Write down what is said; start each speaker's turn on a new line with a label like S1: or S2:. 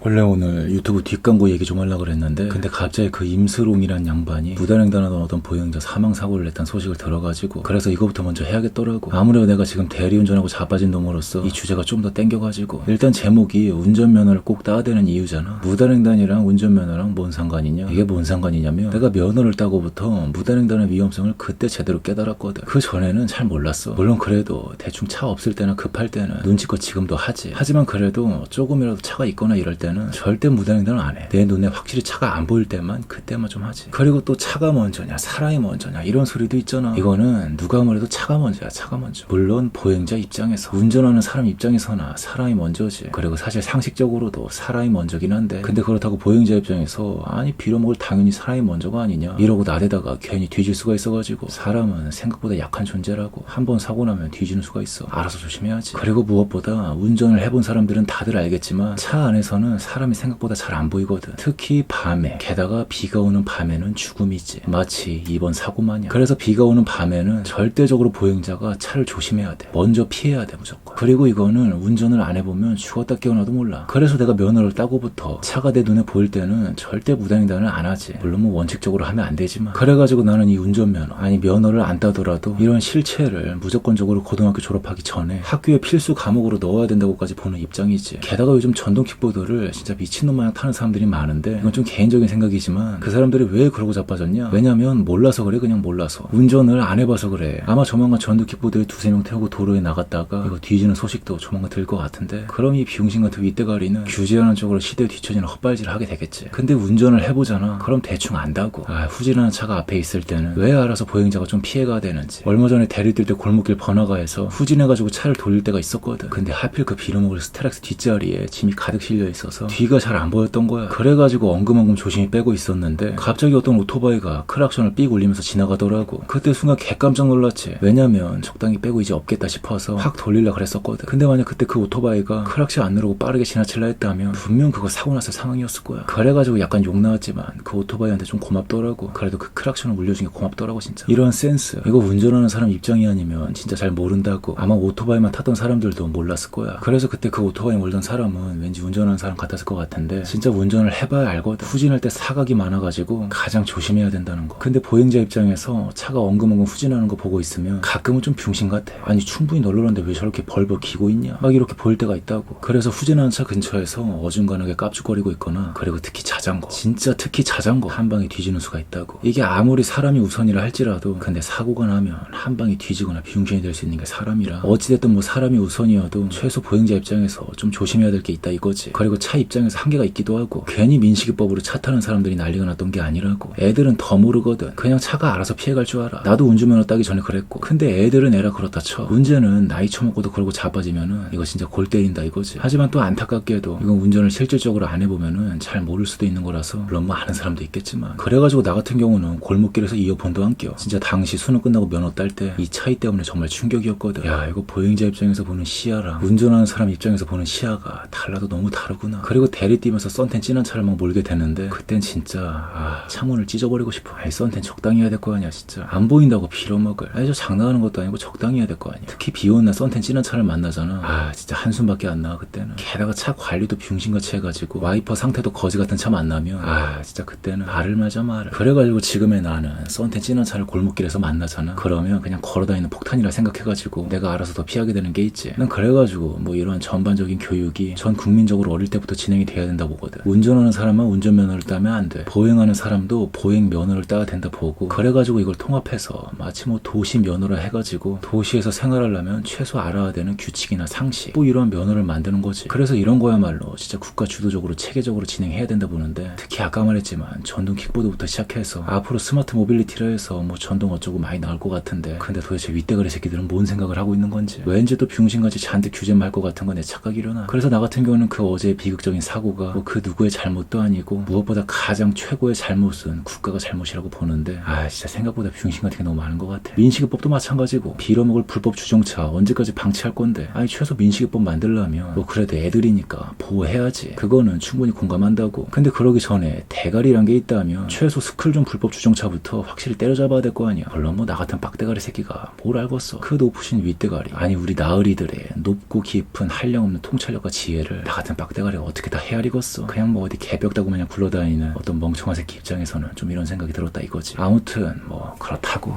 S1: 원래 오늘 유튜브 뒷광고 얘기 좀 하려고 그랬는데 근데 갑자기 그 임스롱이란 양반이 무단횡단하던 어떤 보행자 사망사고를 냈다는 소식을 들어가지고 그래서 이거부터 먼저 해야겠더라고. 아무래도 내가 지금 대리운전하고 자빠진 놈으로서 이 주제가 좀 더 땡겨가지고 일단 제목이 운전면허를 꼭 따야 되는 이유잖아. 무단횡단이랑 운전면허랑 뭔 상관이냐. 이게 뭔 상관이냐면 내가 면허를 따고부터 무단횡단의 위험성을 그때 제대로 깨달았거든. 그 전에는 잘 몰랐어. 물론 그래도 대충 차 없을 때나 급할 때는 눈치껏 지금도 하지. 하지만 그래도 조금이라도 차가 있거나 이럴 때는 절대 무단횡단을 안 해. 내 눈에 확실히 차가 안 보일 때만 그때만 좀 하지. 그리고 또 차가 먼저냐 사람이 먼저냐 이런 소리도 있잖아. 이거는 누가 뭐래도 차가 먼저야. 차가 먼저. 물론 보행자 입장에서 운전하는 사람 입장에서나 사람이 먼저지. 그리고 사실 상식적으로도 사람이 먼저긴 한데 근데 그렇다고 보행자 입장에서 아니 빌어먹을 당연히 사람이 먼저가 아니냐 이러고 나대다가 괜히 뒤질 수가 있어가지고 사람은 생각보다 약한 존재라고. 한번 사고 나면 뒤지는 수가 있어. 알아서 조심해야지. 그리고 무엇보다 운전을 해본 사람들은 다들 알겠지만 차 안에서는 사람이 생각보다 잘 안 보이거든. 특히 밤에. 게다가 비가 오는 밤에는 죽음이지. 마치 이번 사고 마냥. 그래서 비가 오는 밤에는 절대적으로 보행자가 차를 조심해야 돼. 먼저 피해야 돼 무조건. 그리고 이거는 운전을 안 해보면 죽었다 깨어나도 몰라. 그래서 내가 면허를 따고부터 차가 내 눈에 보일 때는 절대 무단횡단을 안 하지. 물론 뭐 원칙적으로 하면 안 되지만. 그래가지고 나는 이 운전면허 아니 면허를 안 따더라도 이런 실체를 무조건적으로 고등학교 졸업하기 전에 학교에 필수 과목으로 넣어야 된다고까지 보는 입장이지. 게다가 요즘 전동 킥보드를 진짜 미친놈 마냥 타는 사람들이 많은데 이건 좀 개인적인 생각이지만 그 사람들이 왜 그러고 자빠졌냐. 왜냐면 몰라서 그래. 그냥 몰라서. 운전을 안 해봐서 그래. 아마 조만간 전동 킥보드에 두세 명 태우고 도로에 나갔다가 이거 뒤지는 소식도 조만간 들 것 같은데 그럼 이 비용신 같은 윗대가리는 규제하는 쪽으로 시대에 뒤처지는 헛발질을 하게 되겠지. 근데 운전을 해보잖아. 그럼 대충 안다고. 후진하는 차가 앞에 있을 때는 왜 알아서 보행자가 좀 피해가 되는지. 얼마 전에 대리 뛸 때 골목길 번화가에서 후진해가지고 차를 돌릴 때가 있었거든. 근데 하필 그 빌어먹을 스타렉스 뒷자리에 짐이 가득 실려 있어서 뒤가 잘 안 보였던 거야. 그래가지고 엉금엉금 조심히 빼고 있었는데 갑자기 어떤 오토바이가 크락션을 삑 울리면서 지나가더라고. 그때 순간 개깜짝 놀랐지. 왜냐면 적당히 빼고 이제 없겠다 싶어서 확 돌리려 그랬었거든. 근데 만약 그때 그 오토바이가 크락션 안 누르고 빠르게 지나칠라 했다면 분명 그거 사고 났을 상황이었을 거야. 그래가지고 약간 욕 나왔지만 그 오토바이한테 좀 고맙더라고. 그래도 그 크락션을 울려준 게 고맙더라고 진짜. 이런 센스. 이거 운전하는 사람 입장이 아니면 진짜 잘 모른다고. 아마 오토바이만 탔던 사람들도 몰랐을 거야. 그래서 그때 그 오토바이 몰던 사람은 왠지 운전하는 사람 같았을 것 같은데 진짜 운전을 해봐야 알거든. 후진할 때 사각이 많아가지고 가장 조심해야 된다는 거. 근데 보행자 입장에서 차가 엉금엉금 후진하는 거 보고 있으면 가끔은 좀 병신 같아. 아니 충분히 널널한데 왜 저렇게 벌벌 기고 있냐 막 이렇게 보일 때가 있다고. 그래서 후진하는 차 근처에서 어중간하게 깝죽거리고 있거나 그리고 특히 자전거 진짜 특히 자전거 한 방에 뒤지는 수가 있다고. 이게 아무리 사람이 우선이라 할지라도 근데 사고가 나면 한 방에 뒤지거나 비용신이 될 수 있는 게 사람이라 어찌됐든 뭐 사람이 우선이어도 최소 보행자 입장에서 좀 조심해야 될 게 있다 이거지. 그리고 차 입장에서 한계가 있기도 하고 괜히 민식이법으로 차 타는 사람들이 난리가 났던 게 아니라고. 애들은 더 모르거든. 그냥 차가 알아서 피해갈 줄 알아. 나도 운전면허 따기 전에 그랬고. 근데 애들은 애라 그렇다 쳐. 문제는 나이 처먹고도 그러고 자빠지면은 이거 진짜 골 때린다 이거지. 하지만 또 안타깝게도 이건 운전을 실질적으로 안 해보면은 잘 모를 수도 있는 거라서 물론 뭐 아는 사람도 있겠지만 그래가지고 나 같은 경우는 골목길에서 이어폰도 안 껴. 진짜 당시 수능 끝나고 면허 딸 때 이 차이 때문에 정말 충격이었거든. 야 이거 보행자 입장에서 보는 시야랑 운전하는 사람 입장에서 보는 시야가 달라도 너무 다르구나. 그리고 대리 뛰면서 썬텐 진한 차를 막 몰게 되는데 그땐 진짜 창문을 찢어버리고 싶어. 아이 썬텐 적당히 해야 될 거 아니야 진짜. 안 보인다고 빌어먹을. 아니 저 장난하는 것도 아니고 적당히 해야 될 거 아니야. 특히 비 오는 날 썬텐 진한 차를 만나잖아. 진짜 한숨밖에 안 나와 그때는. 게다가 차 관리도 병신같이 해가지고 와이퍼 상태도 거지 같은 차 만나면 진짜 그때는 알을 맞아 말을. 그래가지고 지금의 나는 썬텐 진한 차를 골목길에서 만나잖아. 그러면 그냥 걸어다니는 폭탄이라 생각해가지고 내가 알아서 더 피하게 되는 게 있지. 난 그래가지고 뭐 이런 전반적인 교육이 전 국민적으로 어릴 때부터 진행이 돼야 된다 보거든. 운전하는 사람은 운전면허를 따면 안 돼. 보행하는 사람도 보행면허를 따야 된다 보고. 그래가지고 이걸 통합해서 마치 뭐 도시 면허라 해가지고 도시에서 생활하려면 최소 알아야 되는 규칙이나 상식 뭐 이런 면허를 만드는 거지. 그래서 이런 거야말로 진짜 국가 주도적으로 체계적으로 진행해야 된다 보는데 특히 아까 말했지만 전동 킥보드부터 시작해서 앞으로 스마트 모빌리티라 해서 뭐 전동 어쩌고 많이 나올 것 같은데 근데 도대체 윗대가리 새끼들은 뭔 생각을 하고 있는 건지. 왠지 또 병신같이 잔뜩 규제 말 것 같은 건 내 착각이려나. 그래서 나 같은 경우는 그 어제의 비극적인 사고가 뭐 그 누구의 잘못도 아니고 무엇보다 가장 최고의 잘못은 국가가 잘못이라고 보는데 진짜 생각보다 병신 같은 게 너무 많은 것 같아. 민식이법도 마찬가지고 빌어먹을 불법 주정차 언제까지 방치할 건데. 최소 민식이법 만들려면 뭐 그래도 애들이니까 보호해야지. 그거는 충분히 공감한다고. 근데 그러기 전에 대가리란 게 있다면 최소 스쿨존 불법 주정차부터 확실히 때려잡아야 될 거 아니야. 물론 뭐 나 같은 빡대가리 새끼가 뭘 알겠어. 그 높으신 윗대가리 아니 우리 나으리들의 높고 깊은 한량없는 통찰력과 지혜를 나 같은 빡대가리가 어떻게 다 헤아리겠어. 그냥 뭐 어디 개벽다고 마냥 굴러다니는 어떤 멍청한 새끼 입장에서는 좀 이런 생각이 들었다 이거지. 아무튼 뭐 그렇다고.